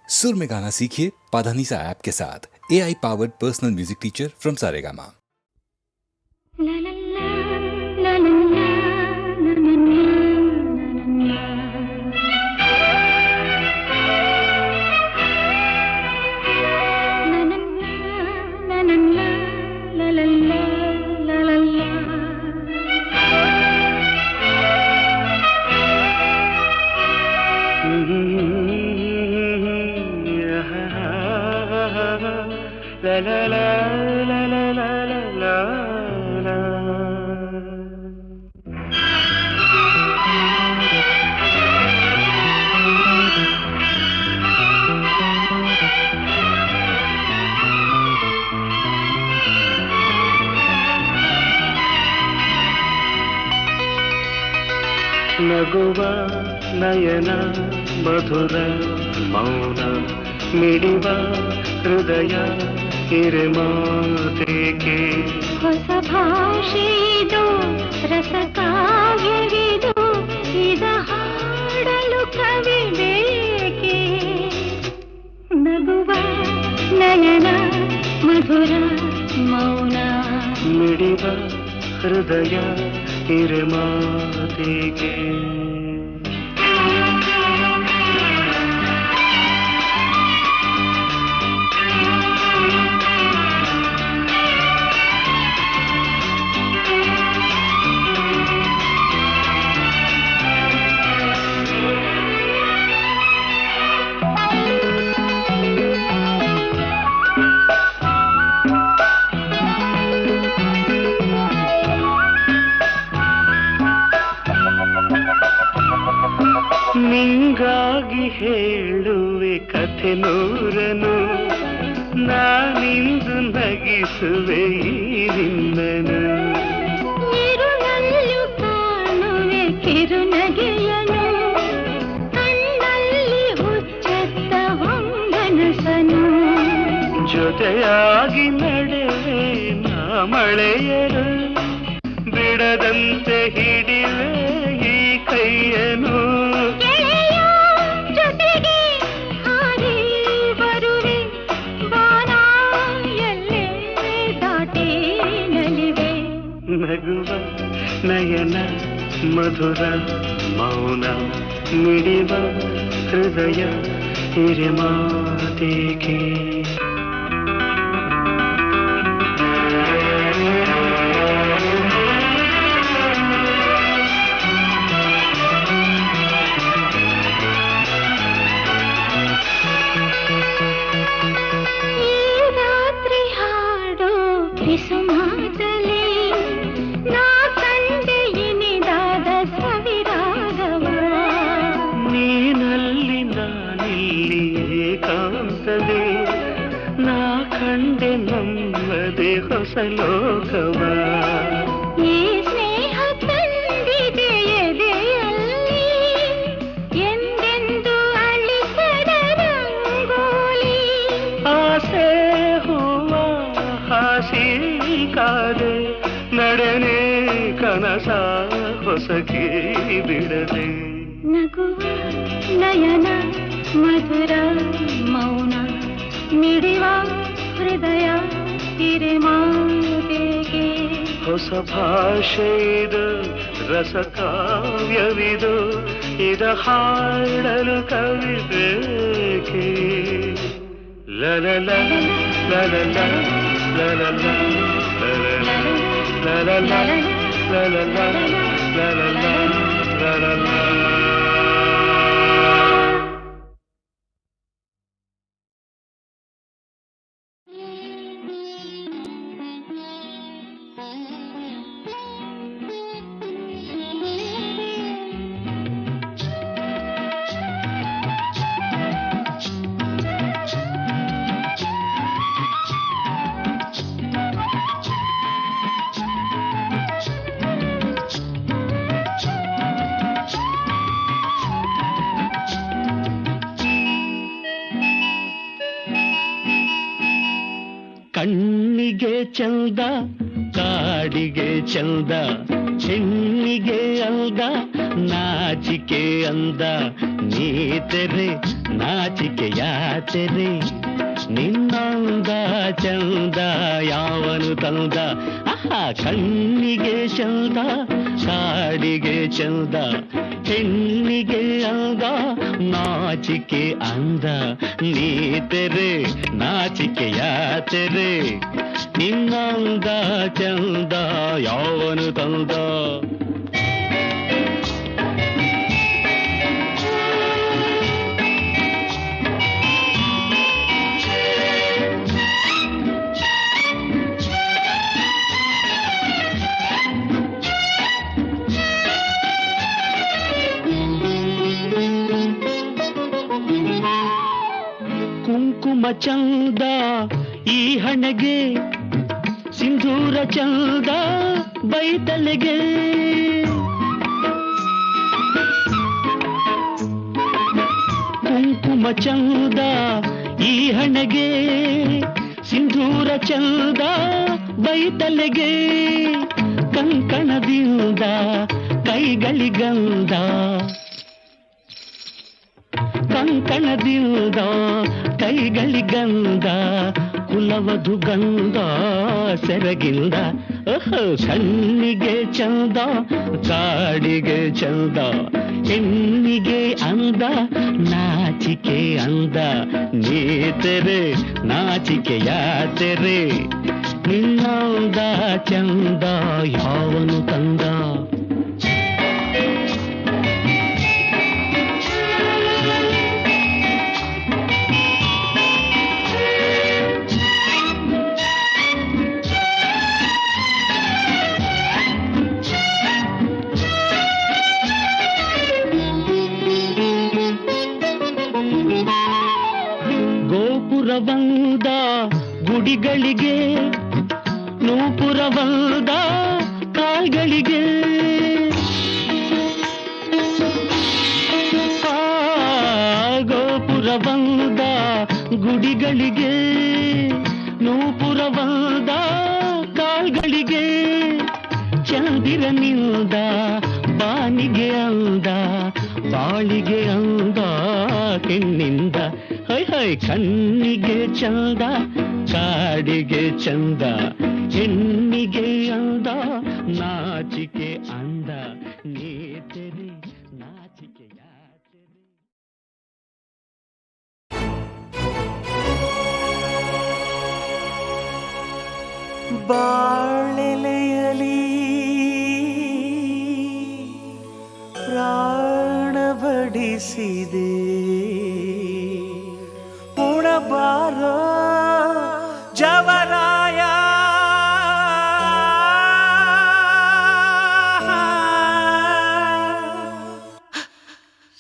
सुर में गाना सीखिए पाधानीसा ऐप के साथ। AI powered personal music teacher from Saregama. ನಗುವ ನಯನ ಮಧುರ ಮೌನ ಮಿಡಿವ ಹೃದಯ ಹಿರಿಮಾತೆಗೆ ಹೊಸ ಭಾಷೆಯಿದು ರಸ ಕಾವ್ಯವಿದು ಇದ ಹಾಡಲು ಕವಿ ಬೇಕೆ ನಗುವ ನಯನ ಮಧುರ ಮೌನ ಮಿಡಿವ ಹೃದಯ ಹಿರಿಮಾತೆಗೆ ನಿಂಗಾಗಿ ಹೇಳುವೆ ಕಥೆ ನೂರನು ನಾನಿಂದು ನಗಿಸುವೆ ಈ ನಿನ್ನನು ಇರುಳಲ್ಲೂ ಕಾಣುವೆ ಕಿರುನಗೆಯನು ಕಣ್ಣಲ್ಲಿ ಹುಚ್ಚೆತ್ತ ಹೊಂಗನಸನು ಜೊತೆಯಾಗಿ ನಡೆವೆ ನಾ ಮಳೆಯರು ಬಿಡದಂತೆ ಹಿಡಿವೆ ಈ ಕೈಯನು ನಗುವ ನಯನ ಮಧುರ ಮೌನ ಮಿಡಿವ ಹೃದಯ ಹಿರಿಮಾತೆಗೆ ನಾ ಕಂಡೆ ನಮ್ಮದೇ ಹೊಸ ಲೋಕವ ಈ ಸ್ನೇಹ ತಂದಿದೆ ಎದೆಯಲ್ಲಿ ಎಂದೆಂದು ಅಳಿಸದ ರಂಗೋಲಿ ಆಸೆ ಹೂವ ಹಾಸಿ ಕಾದೆ ನಡೆನೆ ಕನಸ ಹೊಸಕಿ ಬಿಡದೆ ನಗುವ ನಯನ ಮಧುರ ಮೌನ ಮಿಡಿವ ಹೃದಯ ಹಿರಿಮಾತೆಗೆ ಹೊಸ ಭಾಷೆಯಿದು ರಸ ಕಾವ್ಯವಿದು ಇದ ಹಾಡಲು ಕವಿ ಬೇಕೆ ಲಲಲ ಲಲಲ ಲಲಲ ಲಲಲ ಲಲಲ ಲಲಲ ಲಲಲ ಲಲಲ ಕಣ್ಣಿಗೆ ಚಂದ ಕಾಡಿಗೆ ಚಂದ ಹೆಣ್ಣಿಗೆ ಅಂದ ನಾಚಿಕೆ ಅಂದ ನೀ ತೆರೆ ನಾಚಿಕೆಯಾತೆರೆ ನಿನ್ನಂದ ಚಂದ ಯಾವನು ತಂದ ಆಹಾ ಕಣ್ಣಿಗೆ ಚಂದ ಕಾಡಿಗೆ ಚಂದ ಹೆಣ್ಣಿಗೆ ಅಂದ ನಾಚಿಕೆ ಅಂದ ನೀ ತೆರೆ ನಾಚಿಕೆಯಾತೆರೆ ನಿನ್ನಂದ ಚಂದ ಯಾವನು ತಂದ ಕುಂಕುಮ ಚಂದ ಈ ಹಣೆಗೆ ಸಿಂಧೂರ ಚಂದ ಬೈತಲೆಗೆ ಕುಂಕುಮ ಚಂದ ಈ ಹಣೆಗೆ ಸಿಂಧೂರ ಚಂದ ಬೈತಲೆಗೆ ಕಂಕಣದಿಂದ ಕೈಗಳಿಗಂದ ಕಂಕಣದಿಂದ ಕೈಗಳಿಗಂದ ಕುಲವಧು ಗಂಧ ಸೆರಗಿಂದ ಕಣ್ಣಿಗೆ ಚಂದ ಕಾಡಿಗೆ ಚಂದ ಹೆಣ್ಣಿಗೆ ಅಂದ ನಾಚಿಕೆ ಅಂದ ನೀ ತೆರೆ ನಾಚಿಕೆಯಾತೆರೆ ನಿನ್ನಂದ ಚಂದ ಯಾವನು ತಂದ ಗೋಪುರವಂದ ಗುಡಿಗಳಿಗೆ ನೂಪುರವಂದ ಕಾಲ್ಗಳಿಗೆ ಗೋಪುರವಂದ ಗುಡಿಗಳಿಗೆ ನೂಪುರವಂದ ಕಾಲ್ಗಳಿಗೆ ಚಂದಿರನಿಂದ ಬಾನಿಗೆ ಅಂದ ಬಾಳಿಗೆ ಅಂದ ಹೆಣ್ಣಿಂದ ಹೈ ಹೈ ಕಣ್ಣಿಗೆ ಚಂದ ಕಾಡಿಗೆ ಚಂದ ಹೆಣ್ಣಿಗೆ ಅಂದ ನಾಚಿಕೆ ಅಂದ ನೀ ತೆರೆ ನಾಚಿಕೆಯಾತೆರೆ ಬಾಳೆಲೆಯಲಿ ಪ್ರಾಣ ಬಡಿಸಿದೆ ಉಣಬಾರೋ ಜವರಾಯ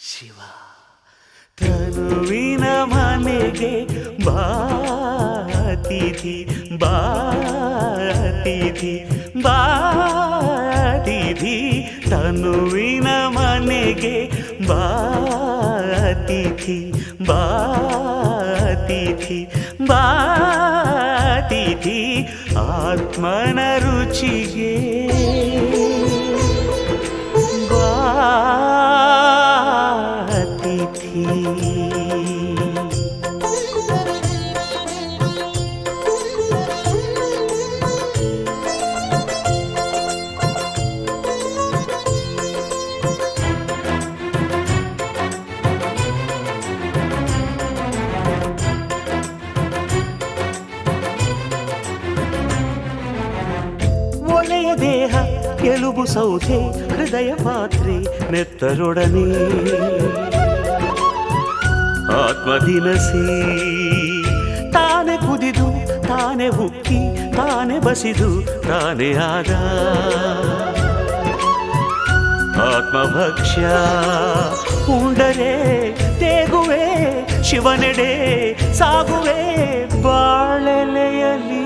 ಶಿವ ತನುವಿನ ಮನೆಗೆ ಬಾತಿಥಿ ಬಾತಿಥಿ ಬಾತಿಥಿ ತನುವಿನ ಮನೆಗೆ ಬಾತಿಥಿ ಬಾತಿಥಿ ಬಾತಿಥಿ ಆತ್ಮನ ರುಚಿಗೆ ಬಾತಿಥಿ ಒಲೆಯ ದೇಹ ಎಲುಬು ಸೌಧೆ ಹೃದಯ ಪಾತ್ರೆ ನೆತ್ತರೊಡನೆ ಆತ್ಮದಿನಸಿ ತಾನೆ ಕುದಿದು ತಾನೆ ಉಕ್ಕಿ ತಾನೆ ಬಸಿದು ತಾನೆ ಆದ ಆತ್ಮಭಕ್ಷ್ಯ ಉಂಡರೆ ತೇಗುವೆ ಶಿವನೆಡೆ ಸಾಗುವೆ ಬಾಳೆಲೆಯಲಿ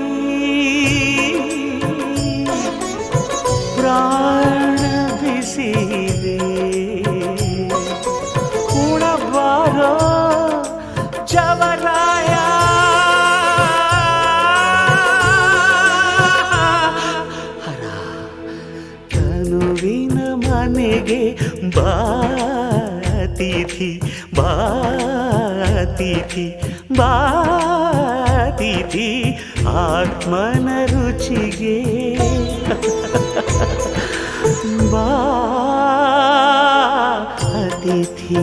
ಪ್ರಾಣ ಬಿಸಿದೆ ಉಣಬಾರೋ ಜವರಾಯ ಹರ ತನುವಿನ ಮನೆಗೆ ಬಾತಿಥಿ ಬಾತಿಥಿ ಬಾತಿಥಿ ಬಾತಿಥಿ ಆತ್ಮನ ರುಚಿಗೆ ಬಾ ಅತಿಥಿ.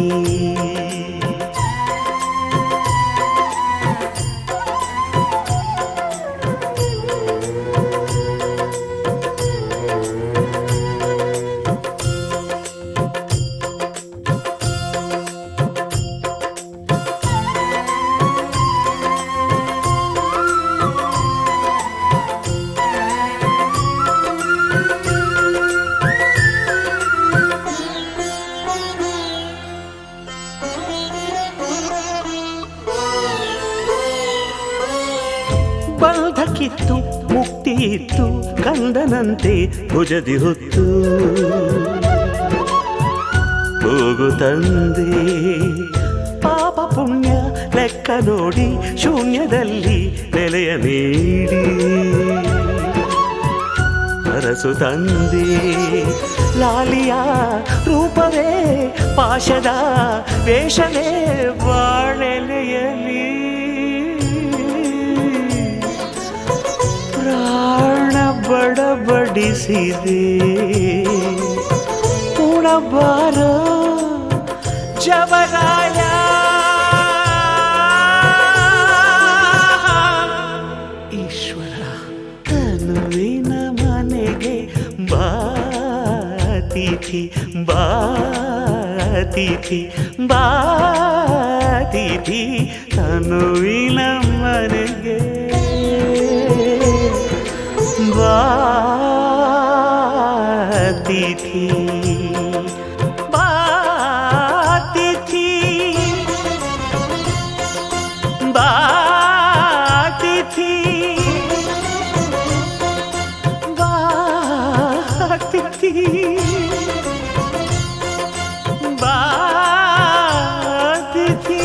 ಬಂಧಕ್ಕಿತ್ತು ಮುಕ್ತಿ ಇತ್ತು ಕಂದನಂತೆ ಭುಜದಿ ಹೊತ್ತು ಹೋಗು ತಂದೆ ಪಾಪ ಪುಣ್ಯ ಲೆಕ್ಕ ನೋಡಿ ಶೂನ್ಯದಲ್ಲಿ ನೆಲೆಯ ನೀಡಿ ಹರಸು ತಂದೆ ಲಾಲಿಯ ರೂಪವೇ ಪಾಶದ ವೇಷವೇ ಬಾಳೆಲೆಯಲಿ ಪ್ರಾಣ ಬಡಬಡಿಸಿದೆ ಉಣಬಾರೋ ಜವರಾಯ ಈಶ್ವರ ತನುವಿನ ಮನೆಗೆ ಬಾತಿಥಿ ಬಾತಿಥಿ ಬಾತಿಥಿ ತನುವಿನ ಮನೆಗೆ ಬಾತಿಥಿ ಬಾತಿಥಿ ಬಾತಿಥಿ ಬಾತಿಥಿ ಬಾತಿಥಿ.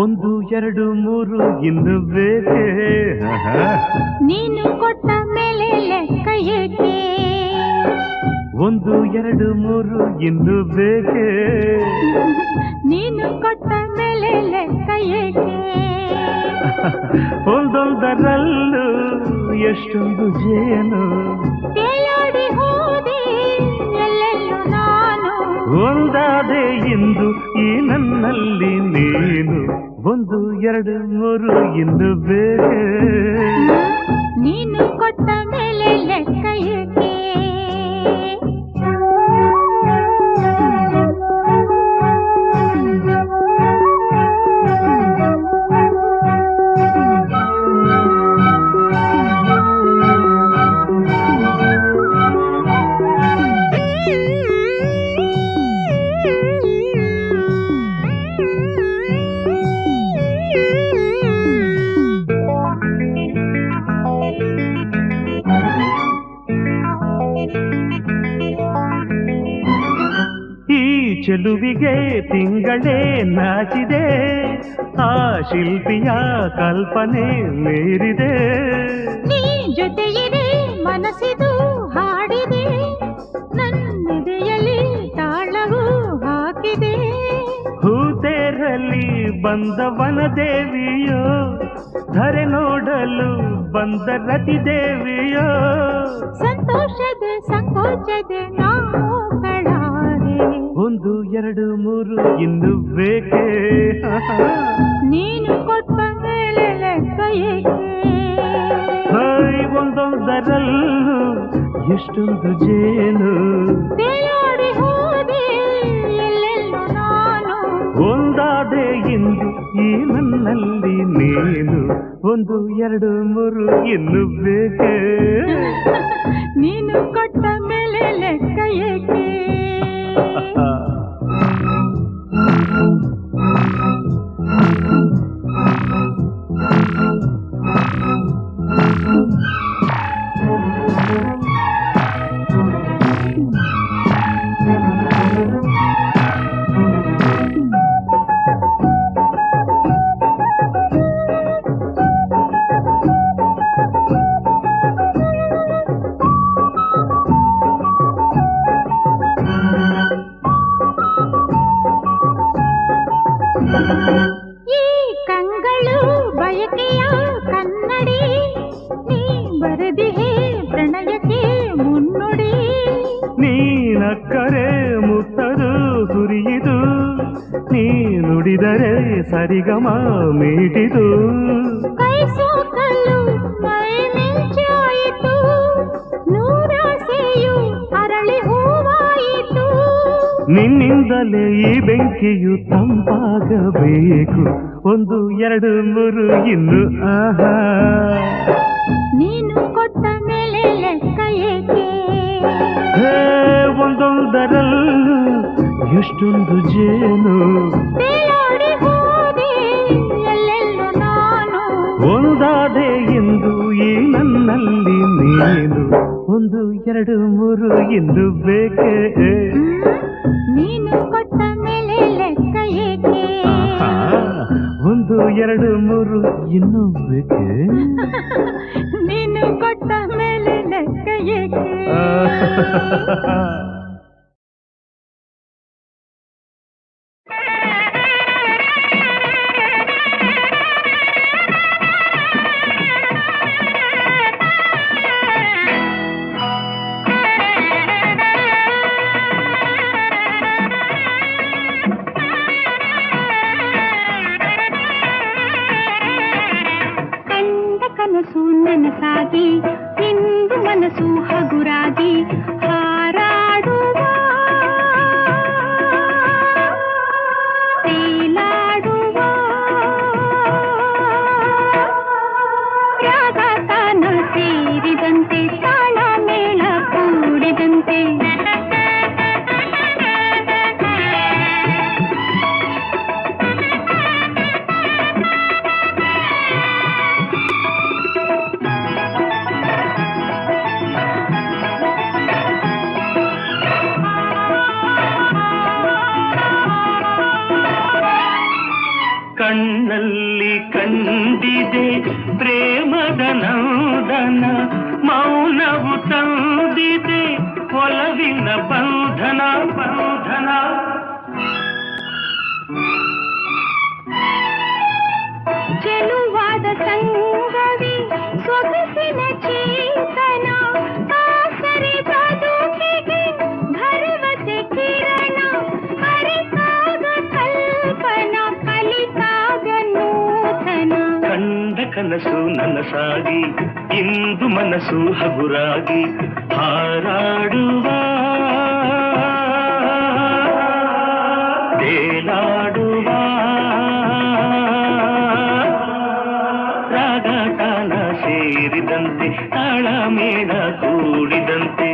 ಒಂದು ಎರಡು ಮೂರು ಇನ್ನು ಬೇಕೆ ನೀನು ಕೊಟ್ಟ ಮೇಲೆ ಲೆಕ್ಕ ಏಕೆ ಒಂದು ಎರಡು ಮೂರು ಇನ್ನು ಬೇಕೆ ನೀನು ಕೊಟ್ಟ ಮೇಲೆ ಲೆಕ್ಕ ಏಕೆ ಒಂದೊಂದರಲ್ಲೂ ಎಷ್ಟೊಂದು ಜೇನು ತೇಲಾಡಿ ಹೋದೆ ಎಲ್ಲೆಲ್ಲೂ ನಾನು ಒಂದಾದೆ ಇಂದು ಈ ನನ್ನಲ್ಲಿ ನೀನು ಒಂದು ಎರಡು ಮೂರು ಇನ್ನು ಬೇಕೆ ನೀನು ಕೊಟ್ಟ ಮೇಲೆ ಲೆಕ್ಕ ಏಕೆ ಚೆಲುವಿಗೆ ತಿಂಗಳೇ ನಾಚಿದೆ ಆ ಶಿಲ್ಪಿಯ ಕಲ್ಪನೆ ಮೀರಿದೆ ನೀ ಜೊತೆಯಿದೆ ಮನಸ್ಸಿದು ಹಾಡಿದೆ ನನ್ನೆದೆಯಲ್ಲಿ ತಾಳವು ಹಾಕಿದೆ ಹೂತೇರಲ್ಲಿ ಬಂದವನ ದೇವಿಯೋ ಧರೆ ನೋಡಲು ಬಂದ ರತಿ ದೇವಿಯೋ ಸಂತೋಷದ ಸಂಕೋಚದ ನಾವು ಕಳಾರೆ ಒಂದು ಎರಡು ಮೂರು ಇನ್ನು ಬೇಕೆ ನೀನು ಕೊಟ್ಟ ಮೇಲೆ ಲೆಕ್ಕ ಏಕೆ ಒಂದೊಂದರಲ್ಲೂ ಎಷ್ಟೊಂದು ಜೇನು ತೇಲಾಡಿ ಹೋದೆ ಎಲ್ಲೆಲ್ಲೂ ನಾನು ಒಂದಾದೆ ಇಂದು ಈ ನನ್ನಲ್ಲಿ ನೀನು ಒಂದು ಎರಡು ಮೂರು ಇನ್ನು ಬೇಕೆ ನೀನು ಕೊಟ್ಟ ಮೇಲೆ ಲೆಕ್ಕ ಏಕೆ ಈ ಕಂಗಳು ಬಯಕೆಯ ಕನ್ನಡಿ ನೀ ಬರೆದಿಹೆ ಪ್ರಣಯಕ್ಕೆ ಮುನ್ನುಡಿ ನೀನಕ್ಕರೆ ಮುತ್ತದು ಸುರಿಯಿತು ನೀ ನುಡಿದರೆ ಸರಿಗಮ ಮೀಟಿತು ಕೈ ಸೋಕಲು ಮೈ ಮಿಂಚಾಯಿತು ನೂರಾಸೆಯು ಅರಳಿ ಹೂವಾಯಿತು ನಿನ್ನಿಂದಲೇ ಈ ಬೆಂಕಿಯು ತಂಪಾಗಬೇಕು 1 2 3 ಇನ್ನು ಆಹಾ ನೀನು ಕೊಟ್ಟ ಮೇಲೆ ಲೆಕ್ಕ ಏಕೆ ಹೇ ಒಂದೊಂದರಲ್ಲೂ ಎಷ್ಟೊಂದು ಜೇನು ತೇಲಾಡಿ ಹೋದೆ ಎಲ್ಲೆಲ್ಲೂ ನಾನು ಒಂದಾದೆ ಎಂದು ಈ ನನ್ನಲ್ಲಿ ನೀನು 1 2 3 ಇನ್ನು ಬೇಕೇ ನೀನು ಕೊಟ್ಟ ಮೇಲೆ ಲೆಕ್ಕ ಏಕೆ 1 2 3 ಇನ್ನೂ ಬೇಕೇ ನೀನು ಕೊಟ್ಟ ಮೇಲೆ ಲೆಕ್ಕ ಏಕೆ ಕನಸು ನನಸಾಗಿ ಇಂದು ಮನಸ್ಸು ಹಗುರಾಗಿ ಹಾರಾಡುವ ತೇಲಾಡುವ ರಾಗ ತಾನ ಸೇರಿದಂತೆ ತಾಳ ಮೇಳ ಕೂಡಿದಂತೆ ಕಣ್ಣಲ್ಲಿ ಕಂಡಿದೆ ಪ್ರೇಮದ ನಂದನ ಮೌನವು ತಂದಿದೆ ಒಲವಿನ ಬಂಧನ ಬಂಧನ ಚೆಲುವಾದ ಸಂಗವಿ ಸೊಗಸಿನ ಚೇತನ ಆಸರೆ ಬದುಕಿಗೆ ಭರವಸೆ ಕಿರಣ ಹರಿತಾಗ ಕಲ್ಪನ ಕಲಿತಾಗ ನೂತನ ಕಂಡ ಕನಸು ನನಸಾಗಿ ಇಂದು ಮನಸ್ಸು ಹಗುರಾಗಿ ಹಾರಾಡುವ ತೇಲಾಡುವ ರಾಗ ತಾನ ಸೇರಿದಂತೆ ತಾಳ ಮೇಳ ಕೂಡಿದಂತೆ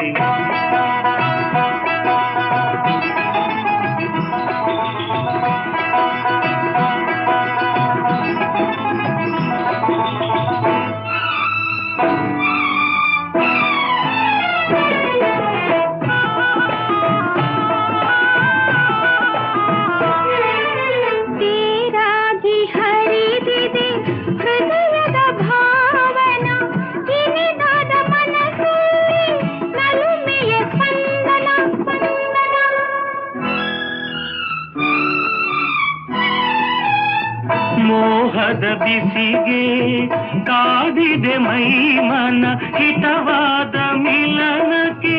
ಮೋಹದ ಬಿಸಿಗೆ ಕಾದಿದೆ ಮೈಮನ ಹಿತವಾದ ಮಿಲನಕ್ಕೆ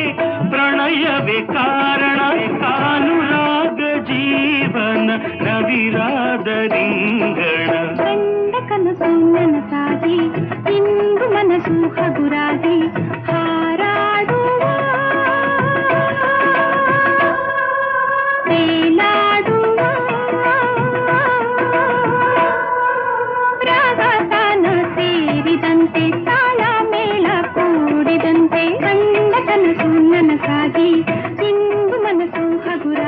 ಪ್ರಣಯವೇ ಕಾರಣ ಕಾನುರಾಗ ಜೀವನ ನವಿರಾದ ರಿಂಗಣ ಕಂಡ ಕನಸು ನನಸಾಗಿ ಇಂದು ಮನಸ್ಸು ಹಗುರಾಗಿ ಹಾರಾಡುವ ತೇಲಾಡುವ ರಾಗ ತಾನ ಸೇರಿದಂತೆ ತಾಳ ಮೇಳ ಕೂಡಿದಂತೆ ಕಂಡ ಕನಸು ನನಸಾಗಿ ಇಂದು ಮನಸ್ಸು ಹಗುರ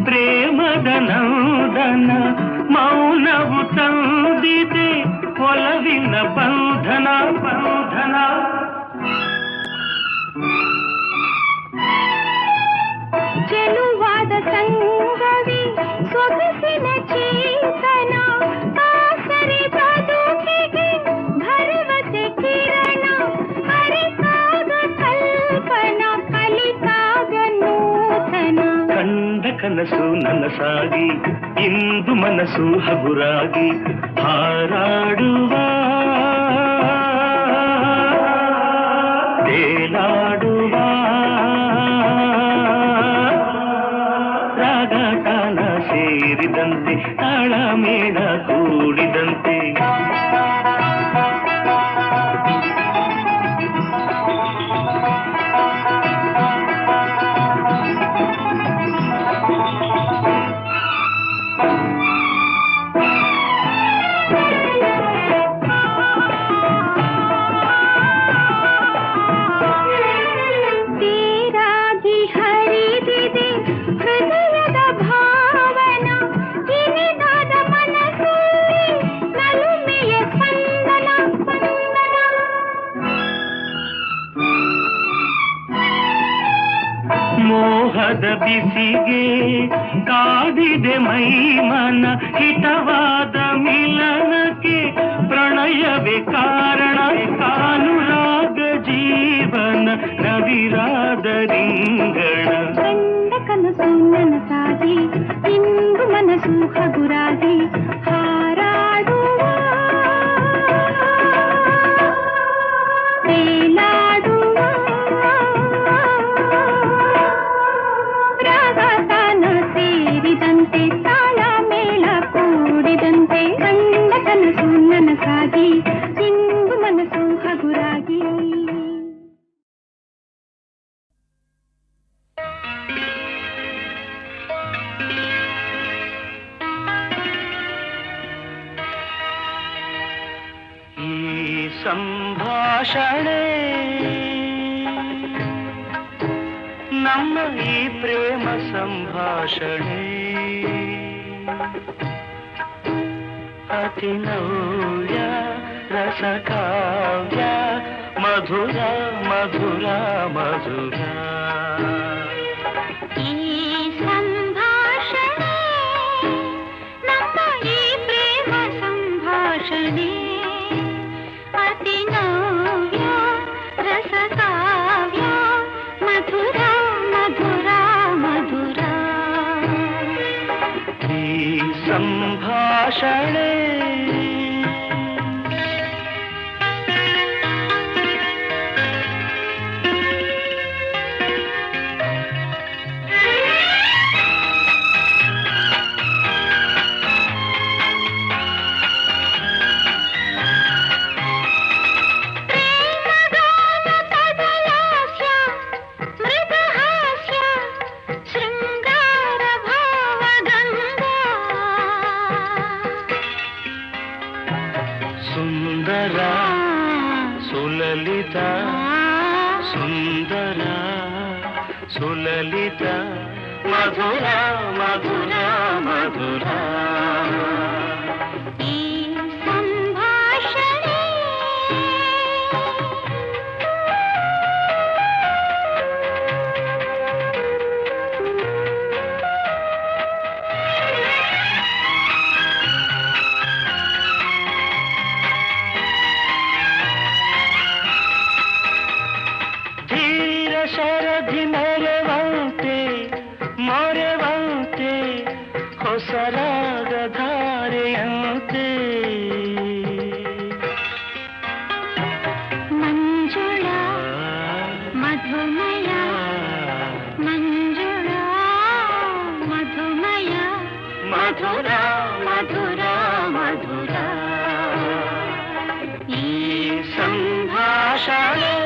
ಪ್ರೇಮದ ನಂದನ ಮೌನವು ತಂದಿದೆ ಒಲವಿನ ಬಂಧನ ಬಂಧನ. ಚೆಲುವಾದ ಸಂಗವಿ ಸೊಗಸಿನ ಚೇತನ ಕಾಸರಿ ಬದುಕಿಗೆ ಭರವಸೆ ಕಿರಣ ಅರಿತಾಗ ಕಲ್ಪನಾ ಕಲಿತಾಗ ನೂತನ. ಕಂಡ ಕನಸು ನನಸಾಗಿ ಇಂದು ಮನಸ್ಸು ಹಗುರಾಗಿ ಹಾರಾಡುವ ತೇಲಾಡುವ ರಾಗತಾನ ಸೇರಿದಂತೆ ತಾಳ ಮೇಳ ಕೂಡಿದಂತೆ. ಮೋಹದ ಬಿಸಿಗೆ ಕಾದಿದೆ ಮೈ ಮನ ಹಿತವಾದ ಮಿಲನಕ್ಕೆ ಪ್ರಣಯವೇ ಕಾರಣ ಕಾನುರಾಗ ಜೀವನ ನವಿರಾದ ರಿಂಗಣ. ಕಂಡ ಕನಸು ನನಸಾಗಿ ಇಂದು ಮನಸ್ಸು ಹಗುರಾಗಿ ಹಾರಾಡುವ ತೇಲಾಡುವ ರಾಗತಾನ ಸೇರಿದಂತೆ ತಾಳ ಮೇಳ ಕೂಡಿದಂತೆ. ಕಂಡ ಕನಸು ನನಸಾಗಿ ಇಂದು ಮನಸ್ಸು ಹಗುರಾಗಿ. ಈ ಸಂಭಾಷಣೆ ನಮ್ಮ ಈ ಪ್ರೇಮ ಸಂಭಾಷಣೆ ಅತಿ ನವ್ಯ ರಸಕಾವ್ಯ ಮಧುರ ಮಧುರ ಮಧುರ. ಈ ಸಂಭಾಷಣೆ ನಮ್ಮ ಈ ಪ್ರೇಮ ಸಂಭಾಷಣೆ ಅತಿ ನವ್ಯ ರಸಕಾವ್ಯ ಮಧುರ ಮಧುರ ಮಧುರ. ಈ ಸಂಭಾಷಣೆ ಸುಂದರ ಸುಲಲಿತ ಸುಂದರ ಸುಲಲಿತ ಮಧುರ ಮಧುರ ಮಧುರ. ಈ ಸಂಭಾಷಣೆ ಧೀರ ಶರಧಿ ಮೊರೆವಂತೆ ಮೊರೆವಂತೆ ಹೊಸರಾಗ ಧಾರೆಯಂತೆ ಮಂಜುಳ ಮಧುಮಯ ಮಂಜುಳ ಮಧುಮಯ ಮಧುರ ಮಧುರ ಮಧುರ. ಈ ಸಂಭಾಷಣೆ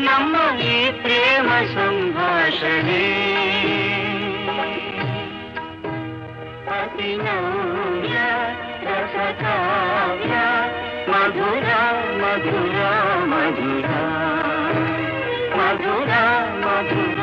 ನಮ್ಮ ಈ ಪ್ರೇಮ ಸಂಭಾಷಣೆ ಅತಿ ನವ್ಯ ರಸಕಾವ್ಯ ಮಧುರ ಮಧುರ ಮಧುರ ಮಧುರ ಮಧುರ.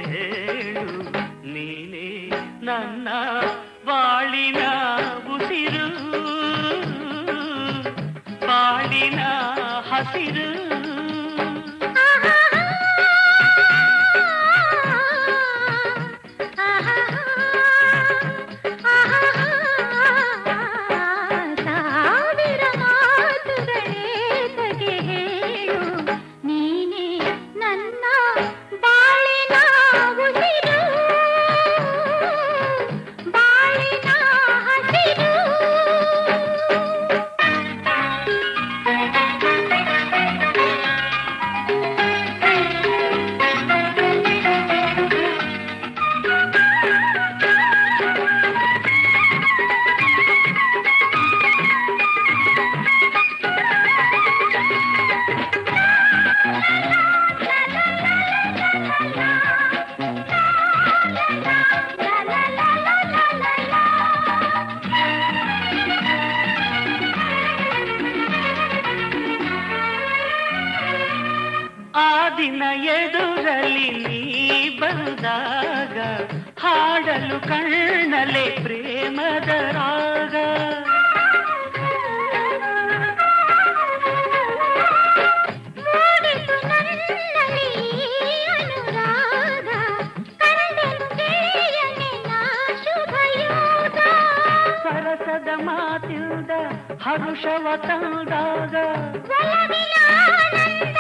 ಹೇಳು ನೀನೇ ನನ್ನ ಬಾಳಿನ ಉಸಿರು ಬಾಳಿನ ಹಸಿರು ಸಾವಿರ ಮಾತುಗಳೇ ತಗೆ ಹೇಳು ನೀನೇ ನನ್ನ ಬಾಳಿನ ಉಸಿರು ಬಾಳಿನ ಹಸಿರು ಆ ದಿನ ಎದುರಲ್ಲಿ ನೀ ಬಂದಾಗ ಹಾಡಲು ಕಣ್ಣಲೆ ಪ್ರೇಮದ ರಾಗ ಮೂಡಿತು ನನ್ನಲ್ಲಿ ಅನುರಾಗ ಕಂಡೆನು ಗೆಳೆಯನೇ ನಾ ಶುಭಯೋಗ ಸರಸದ ಮಾತಿಲ್ದ ಹರುಷವ ತಂದಾಗ ಒಲವಿನ ಆನಂದ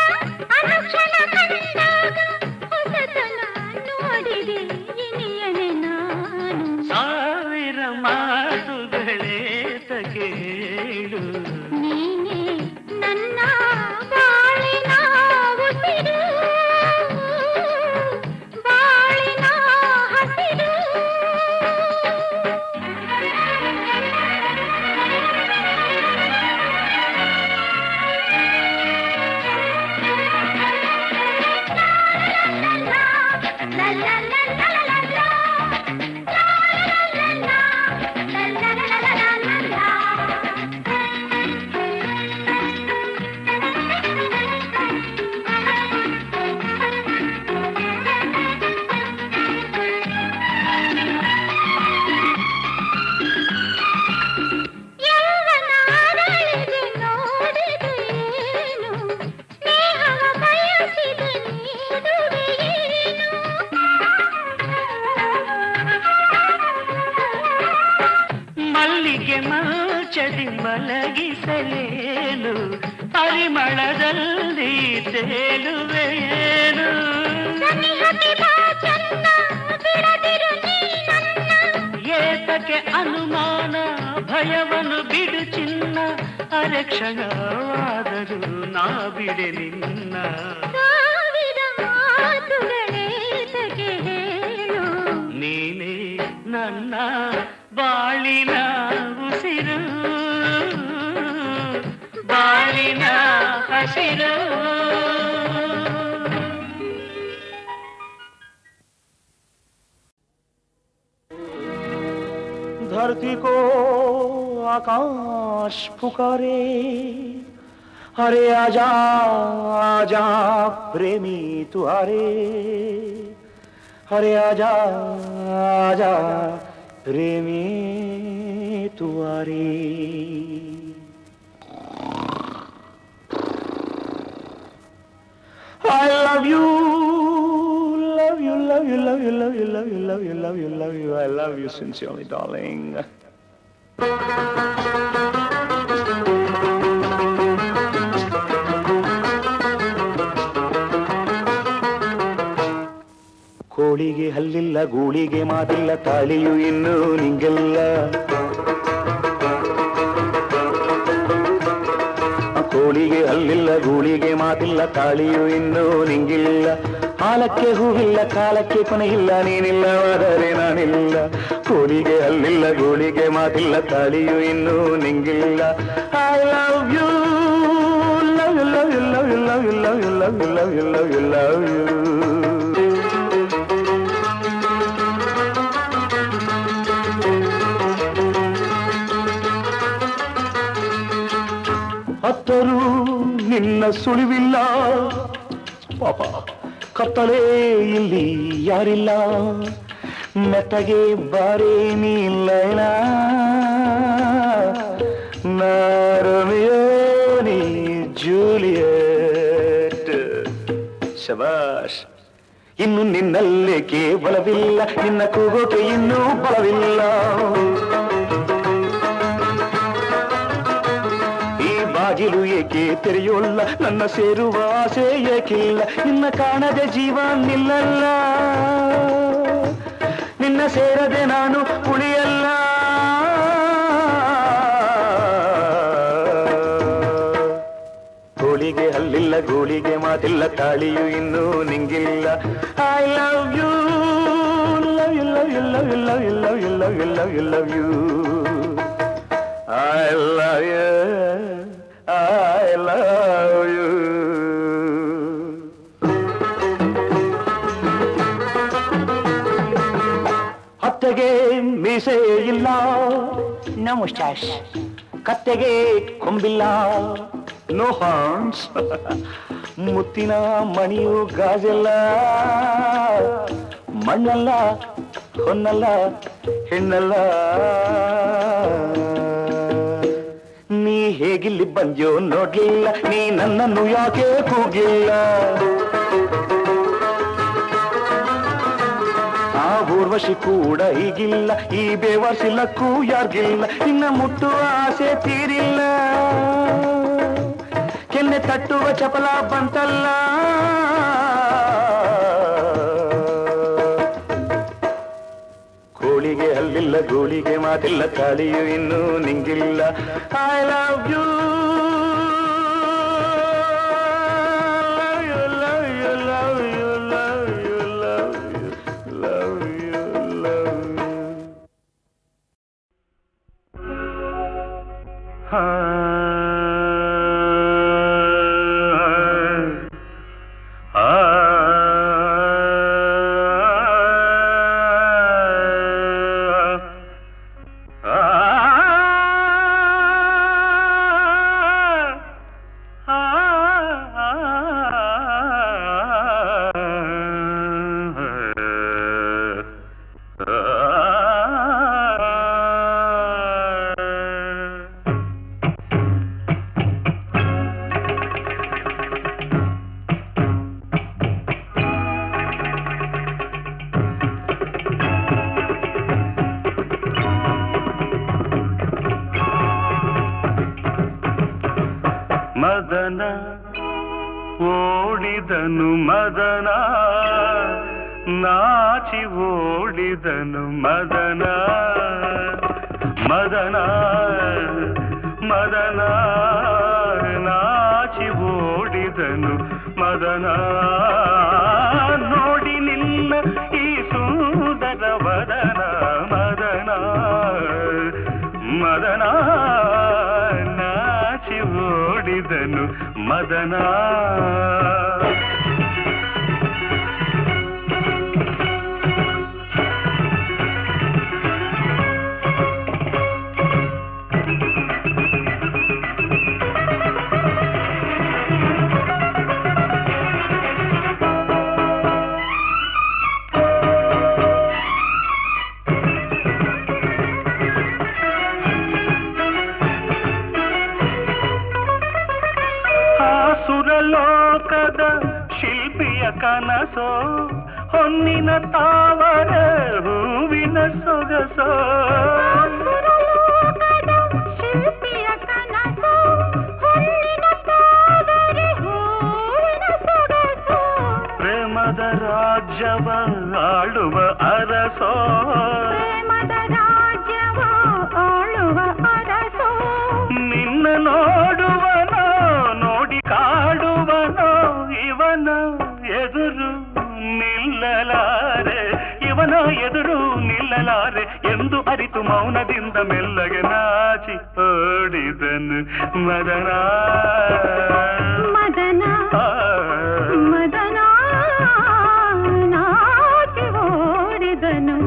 ಅನುಕ್ಷಣ ಕಂಡಾಗ ಹೊಸತನ ನೋಡಿದೆ ಇನಿಯನೆ ನಾನು ಸಾವಿರ ಮಾತುಗಳೇ ತಗೆ ಹೇಳು ನೀನೇ ನನ್ನ ಬಾಳಿನ ಉಸಿರು ಬಾಳಿನ ಹಸಿರು ಯೌವನಾರಳಿಗೆ ನೋಡಿದೇನು ಸ್ನೇಹವ ಬಯಸಿದೆ ನೀಡುವೆಯೇನು ಮಲ್ಲಿಗೆ ಮಂಚದಿ ಮಲಗಿಸಲೇನು ಪರಿಮಳದಲ್ಲಿ ತೇಲುವೆಯೇನು ಸನಿಹಕ್ಕೆ ಬಾ ಚಂದ ಬಿಡದಿರು ನೀ ನನ್ನ ಏತಕ್ಕೆ ಅನುಮಾನ ಭಯವನ್ನು ಬಿಡು ಚಿನ್ನ ಅರೆಕ್ಷಣವಾದರೂ ನಾ ಬಿಡೆ ನಿನ್ನ ಸಾವಿರ ಮಾತುಗಳೇ ತಗೆ ಹೇಳು ನೀನೇ ನನ್ನ ಬಾಳಿನ ಉಸಿರು ಬಾಳಿನ ಹಸಿರು धरती को आकाश पुकारे अरे आजा आजा प्रेमी तुहारे अरे आजा आजा प्रेमी तुहारे I love you, love you, love you, love you, love you, love you, love you, love you, love you. I love you sincerely, darling. ಕೋಳಿಗೆ ಹಲ್ಲಿಲ್ಲ ಗೂಳಿಗೆ ಮಾತಿಲ್ಲ ತಾಳಿಯು ಇನ್ನೂ ನಿಂಗೆಲ್ಲ ಕೋಳಿಗೆ ಹಲ್ಲಿಲ್ಲ ಗೂಳಿಗೆ ಮಾತಿಲ್ಲ ತಾಳಿಯು ಇನ್ನೂ ನಿಂಗಿಲ್ಲ ಹಾಲಕ್ಕೆ ಹೂವಿಲ್ಲ ಕಾಲಕ್ಕೆ ಕೊನೆಯಿಲ್ಲ ನೀನಿಲ್ಲವಾದರೆ ನಾನಿಲ್ಲ ಕೋಳಿಗೆ ಹಲ್ಲಿಲ್ಲ ಗೂಳಿಗೆ ಮಾತಿಲ್ಲ ತಾಳಿಯು ಇನ್ನೂ ನಿಂಗಿಲ್ಲ I love you love you love you love you love you love you love you love you love you love you ಹತ್ತರೂ ನಿನ್ನ ಸುಳಿವಿಲ್ಲ ಪಾಪ ಕತ್ತಲೇ ಇಲ್ಲಿ ಯಾರಿಲ್ಲ ಮೆತ್ತಗೆ ಬಾರೇ ನೀಲ್ಲ ನಾರಮಿಯೋ ನೀ ಜೂಲಿಯಟ್ ಶಬಾಷ್ ಇನ್ನು ನಿನ್ನಲ್ಲೇ ಕೇವಲವಿಲ್ಲ ನಿನ್ನ ಕೂಗೋಕೆ ಇನ್ನೂ ಬಲವಿಲ್ಲ ಈ ಬಾಗಿಲು ಏಕೆ ತೆರೆಯೋಲ್ಲ ನನ್ನ ಸೇರುವ ಆಸೆ ಏಕಿಲ್ಲ ನಿನ್ನ ಕಾಣದೆ ಜೀವ ನಿಲ್ಲಲ್ಲ ನಿನ್ನ ಸೇರದೆ ನಾನು ಉಳಿಯಲ್ಲ ಗೋಳಿಗೆ ಹಲ್ಲಿಲ್ಲ ಗೋಳಿಗೆ ಮಾತಿಲ್ಲ ತಾಳಿಯು ಇನ್ನೂ ನಿಂಗಿಲ್ಲ I love you love you love you love you love you love you love you love you love you I love you I love you ಹತ್ತೆಗೆ ಮೀಸೆ ಇಲ್ಲ ನೋ ಮುಸ್ಟಾಶ್ ಕತ್ತೆಗೆ ಕೊಂಬಿಲ್ಲ ನೋ ಹಾರ್ನ್ಸ್ ಮುತ್ತಿನ ಮಣಿಯು ಗಾಜೆಲ್ಲ ಮಣ್ಣಲ್ಲ ಹೊನ್ನಲ್ಲ ಹೆಣ್ಣಲ್ಲ ನೀ ಹೇಗಿಲ್ಲಿ ಬಂದ್ಯೋ ನೋಡ್ಲಿಲ್ಲ ನೀ ನನ್ನನ್ನು ಯಾಕೆ ಕೂಗಿಲ್ಲ ಆ ಊರ್ವಶಿ ಕೂಡ ಹೀಗಿಲ್ಲ ಈ ಬೇವರ್ಸಿಲ್ಲಕ್ಕೂ ಯಾರ್ಗಿಲ್ಲ ಇನ್ನ ಮುಟ್ಟುವ ಆಸೆ ತೀರಿಲ್ಲ ಕೆನ್ನೆ ತಟ್ಟುವ ಚಪಲ ಬಂತಲ್ಲ ಕೋಳಿಗೆ ಹಲ್ಲಿಲ್ಲ ಗೋಳಿಗೆ ಮಾತಿಲ್ಲ ತಾಳಿಯು ಇನ್ನೂ ನಿಂಗಿಲ್ಲ ಐ ಲವ್ ಯು ಮದನ ಓಡಿದನು ಮದನ ನಾಚಿ ಓಡಿದನು ಮದನ ಮದನ ಮದನ ನಾಚಿ ಓಡಿದನು ಮದನ ನೋಡಿ ನಿನ್ನ ಈ ಸುಂದರ ವದನ ಮದನ ಮದನ ನಾಚಿ ಓಡಿದನು ಮದನ ಸುರಲೋಕದ ಶಿಲ್ಪಿಯ ಕನಸೋ ಹೊನ್ನಿನ ತಾವರ ಹೂವಿನ ಸೊಗಸೋ ಶಿಲ್ಪಿಯ ಕನಸು ಹೊನ್ನಿನ ತಾವರ ಹೂವಿನ ಸೊಗಸು ಪ್ರೇಮದ ರಾಜ್ಯವ ಆಳುವ ಅರಸೋ ಪ್ರೇಮದ ರಾಜ್ಯವ ಆಳುವ ಅರಸೋ ನಿನ್ನ ನೋಡುವನೋ ನೋಡಿ ಕಾಡುವನೋ ಇವನ ಎದುರು ನಿಲ್ಲಲಾರೆ ಇವನ ಎದುರು ನಿಲ್ಲಲಾರೆ ಎಂದು ಅರಿತು ಮೌನದಿಂದ ಮೆಲ್ಲಗೆ ನಾಚಿ ಓಡಿದನು ಮದನ ಮದನ ಮದನ ನಾಚಿ ಓಡಿದನು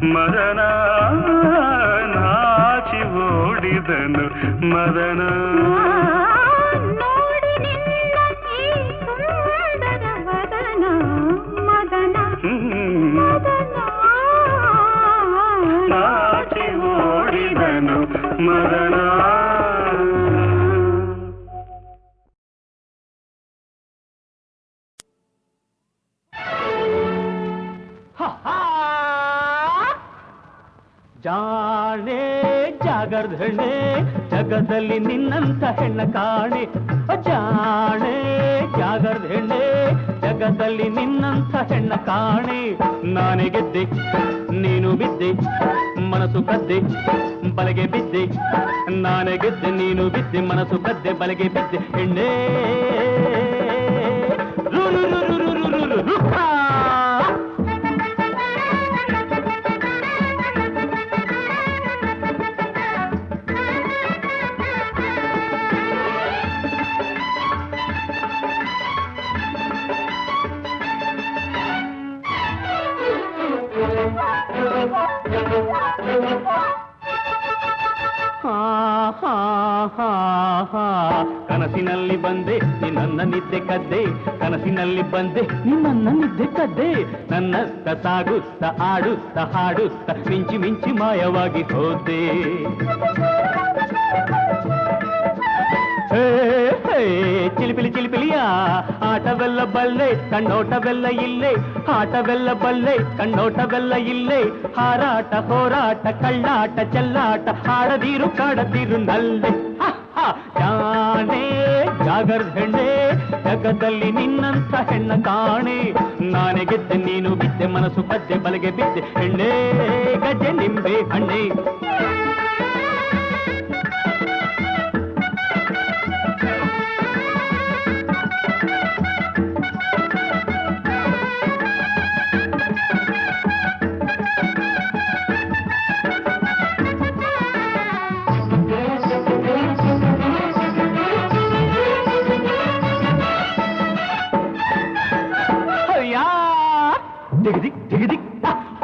ಮದನ ನಾಚಿ ಓಡಿದನು ಮದನ ನೋಡಿ ನಿನ್ನ ಈ ಸುಂದರ ವದನ ಮದನ ಮದನ ನಾಚಿ ಓಡಿದನು ಮದನ ಜಾಣೆ ಜಾಗರ್ಧಣೆ ಜಗದಲ್ಲಿ ನಿನ್ನಂತ ಹೆಣ್ಣ ಕಾಣೆ ಜಾಣೆ ಜಾಗರ್ಧಣೆ ಜಗದಲ್ಲಿ ನಿನ್ನಂತ ಹೆಣ್ಣ ಕಾಣೆ ನಾನೇ ಗೆದ್ದೆ ನೀನು ಬಿದ್ದೆ ಮನಸ್ಸು ಕದ್ದೆ ಬಲಗೆ ಬಿದ್ದೆ ನಾನೇ ಗೆದ್ದೆ ನೀನು ಬಿದ್ದೆ ಮನಸ್ಸು ಕದ್ದೆ ಬಲಗೆ ಬಿದ್ದೆ ಹೆಣ್ಣೆ ಕನಸಿನಲ್ಲಿ ಬಂದೆ ನಿನ್ನ ನಿದ್ದೆ ಕದ್ದೆ ಕನಸಿನಲ್ಲಿ ಬಂದೆ ನಿನ್ನ ನಿದ್ದೆ ಕದ್ದೆ ನನ್ನತ್ತ ಸಾಗುತ್ತ ಆಡುತ್ತ ಹಾಡುತ್ತ ಮಿಂಚಿ ಮಿಂಚಿ ಮಾಯವಾಗಿ ಹೋದೆ ಚಿಲಿಪಿಲಿ ಚಿಲಿಪಿಲಿಯ ಆಟವೆಲ್ಲ ಬಲ್ಲೆ ಕಣ್ಣೋಟವೆಲ್ಲ ಇಲ್ಲೇ ಆಟವೆಲ್ಲ ಬಲ್ಲೆ ಕಣ್ಣೋಟವೆಲ್ಲ ಇಲ್ಲೇ ಹಾರಾಟ ಹೋರಾಟ ಕಳ್ಳಾಟ ಚೆಲ್ಲಾಟ ಆಡದಿರು ಕಾಡದಿರು ನಲ್ಲೆ ಜಾಣೆ ಜಾಗರ್ಧಣೆ ಜಗದಲ್ಲಿ ನಿನ್ನಂತ ಹೆಣ್ಣ ಕಾಣೆ ನಾನೇ ಗೆದ್ದೆ ನೀನು ಬಿದ್ದೆ ಮನಸ್ಸು ಕದ್ದೆ ಬಲಗೆ ಬಿದ್ದೆ ಹೆಣ್ಣೆ ಗಜ್ಜೆ ನಿಂಬೆ ಹಣ್ಣೆ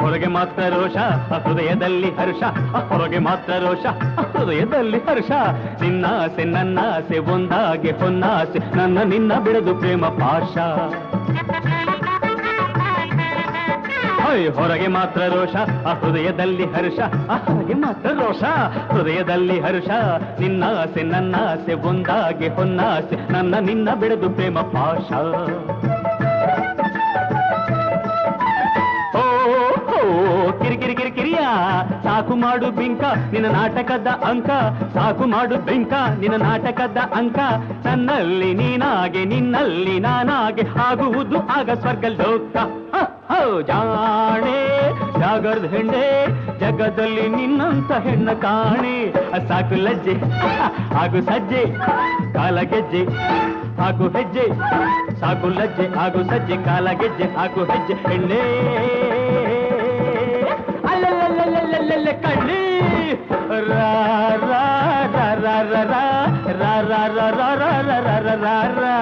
ಹೊರಗೆ ಮಾತ್ರ ರೋಷ ಹೃದಯದಲ್ಲಿ ಹರ್ಷ ಹೊರಗೆ ಮಾತ್ರ ರೋಷ ಹೃದಯದಲ್ಲಿ ಹರ್ಷ ನಿನ್ನಾಸೆ ನನ್ನಾಸೆ ಒಂದಾಗೆ ಹೊನ್ನಾಸೆ ನನ್ನ ನಿನ್ನ ಬಿಡದು ಪ್ರೇಮ ಪಾಶ ಹೊರಗೆ ಮಾತ್ರ ರೋಷ ಹೃದಯದಲ್ಲಿ ಹರ್ಷ ಹೊರಗೆ ಮಾತ್ರ ರೋಷ ಹೃದಯದಲ್ಲಿ ಹರ್ಷ ನಿನ್ನಾಸೆ ನನ್ನಾಸೆ ಒಂದಾಗೆ ಹೊನ್ನಾಸೆ ನನ್ನ ನಿನ್ನ ಬಿಡದು ಪ್ರೇಮ ಪಾಶ ಕಿರಿಕಿರಿ ಕಿರಿಕಿರಿಯ ಸಾಕು ಮಾಡು ಬಿಂಕ ನಿನ್ನ ನಾಟಕದ ಅಂಕ ಸಾಕು ಮಾಡು ಬಿಂಕ ನಿನ್ನ ನಾಟಕದ ಅಂಕ ನನ್ನಲ್ಲಿ ನೀನಾಗೆ ನಿನ್ನಲ್ಲಿ ನಾನಾಗೆ ಆಗುವುದು ಆಗ ಸ್ವರ್ಗ ಲೋಕ ಜಾಣೆ ಜಾಗರ್ಧಣೆ ಜಗದಲ್ಲಿ ನಿನ್ನಂತ ಹೆಣ್ಣ ಕಾಣೆ ಸಾಕು ಲಜ್ಜೆ ಹಾಗೂ ಸಜ್ಜೆ ಕಾಲ ಗೆಜ್ಜೆ ಹಾಗೂ ಹೆಜ್ಜೆ ಸಾಕು ಲಜ್ಜೆ ಹಾಗೂ ಸಜ್ಜೆ ಕಾಲ ಗೆಜ್ಜೆ ಹಾಗೂ ಹೆಜ್ಜೆ ಹೆಣ್ಣೆ ಕಳ್ಳಿ ರಾ ರಾ ರಾ ರಾ ರಾ ರಾ ರಾ ರಾ ರಾ ರಾ ರಾ ರಾ ರಾ ರಾ ರಾ